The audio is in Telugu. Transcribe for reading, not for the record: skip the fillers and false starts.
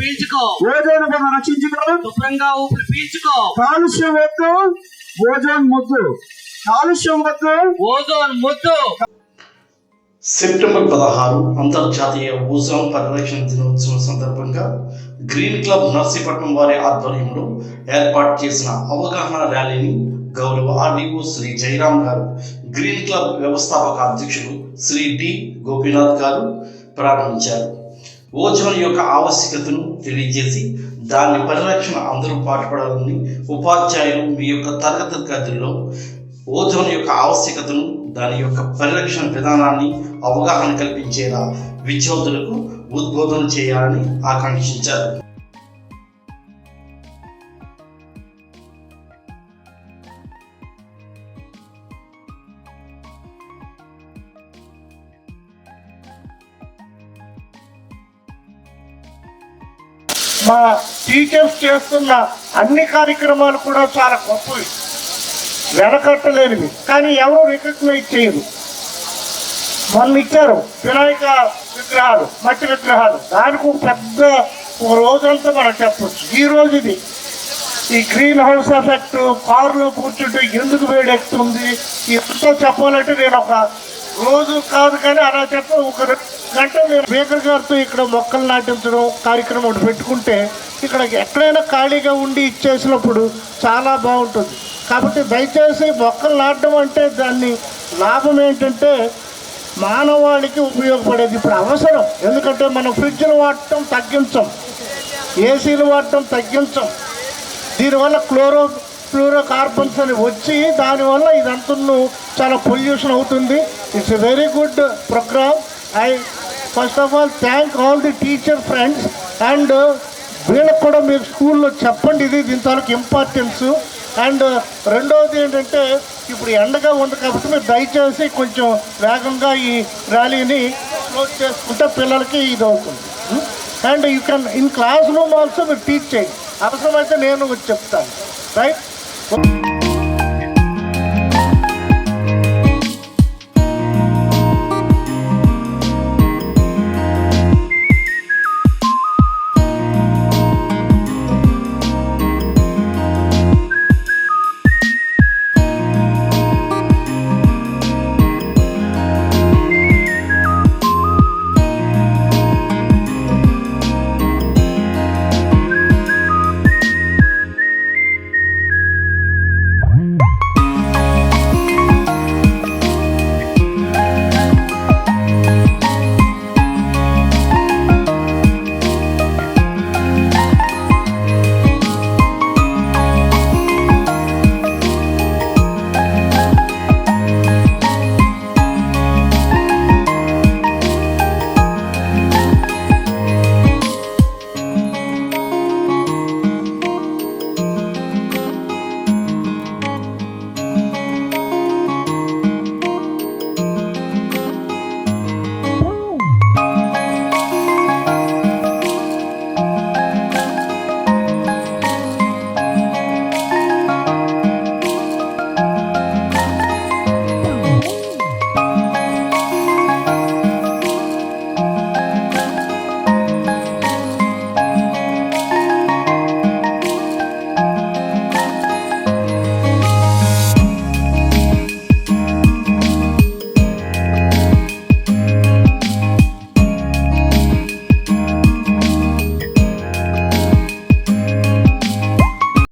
పీల్చుకో. ఓజోన్ పొర రక్షించుకో. శుభ్రంగా ఊపిరి పీల్చుకో. కాలుష్యం వద్దు, ఓజోన్ ముద్దు. కాలుష్యం వద్దు, ఓజోన్ ముద్దు. సెప్టెంబర్ 16 అంతర్జాతీయ ఓజోన్ పరిరక్షణ దినోత్సవం సందర్భంగా గ్రీన్ క్లబ్ నర్సీపట్నం వారి ఆధ్వర్యంలో ఏర్పాటు చేసిన అవగాహన ర్యాలీని గౌరవ ఆర్డీఓ శ్రీ జయరాం గారు, గ్రీన్ క్లబ్ వ్యవస్థాపక అధ్యక్షులు శ్రీ డి గోపీనాథ్ గారు ప్రారంభించారు. ఓజోన్ యొక్క ఆవశ్యకతను తెలియజేసి దాని పరిరక్షణ అందరూ పాటుపడాలని ఉపాధ్యాయులు మీ యొక్క తరగతి గదుల్లో ఓజోన్ యొక్క ఆవశ్యకతను, దాని యొక్క పరిరక్షణ విధానాన్ని అవగాహన కల్పించేలా విద్యార్థులకు ఉద్బోధన చేయాలని ఆకాంక్షించారు. మా టీచర్స్ చేస్తున్న అన్ని కార్యక్రమాలు కూడా చాలా గొప్పవి, వెనకట్టలేనివి, కానీ ఎవరు రికగ్నైజ్ చేయరు. మొన్న ఇచ్చారు వినాయక విగ్రహాలు, మట్టి విగ్రహాలు, దానికి పెద్ద రోజంతా మనం చెప్పచ్చు. ఈ రోజు ఇది ఈ గ్రీన్ హౌస్ ఎఫెక్ట్, కారులో కూర్చుంటే ఎందుకు వేడెక్కుతుంది, ఎంతో చెప్పాలంటే నేను ఒక రోజు కాదు కానీ అలా ఒక గంట నేను స్పీకర్ గారితో ఇక్కడ మొక్కలు నాటించడం కార్యక్రమం ఒకటి పెట్టుకుంటే ఇక్కడ ఎక్కడైనా ఖాళీగా ఉండి ఇచ్చేసినప్పుడు చాలా బాగుంటుంది. కాబట్టి దయచేసి మొక్కలు నాటడం అంటే దాన్ని లాభం ఏంటంటే మానవాళికి ఉపయోగపడేది ఇప్పుడు అవసరం. ఎందుకంటే మనం ఫ్రిడ్జ్లు వాడటం తగ్గించాం, ఏసీలు వాడటం తగ్గించాం, దీనివల్ల ఫ్లోరో కార్బన్స్ అని వచ్చి దానివల్ల ఇదంతా చాలా పొల్యూషన్ అవుతుంది. It's a very good program. I first of all thank all the teacher friends and వీళ్ళకి కూడా మీరు స్కూల్లో చెప్పండి ఇది దీని తాలూకు ఇంపార్టెన్స్. అండ్ రెండవది ఏంటంటే ఇప్పుడు ఎండగా ఉంది కాబట్టి మీరు దయచేసి కొంచెం వేగంగా ఈ ర్యాలీని క్లోజ్ చేసుకుంటే పిల్లలకి ఇది అవుతుంది. And you can in class room also మీరు టీచ్ చేయండి, అవసరమైతే నేను వచ్చి చెప్తాను. రైట్.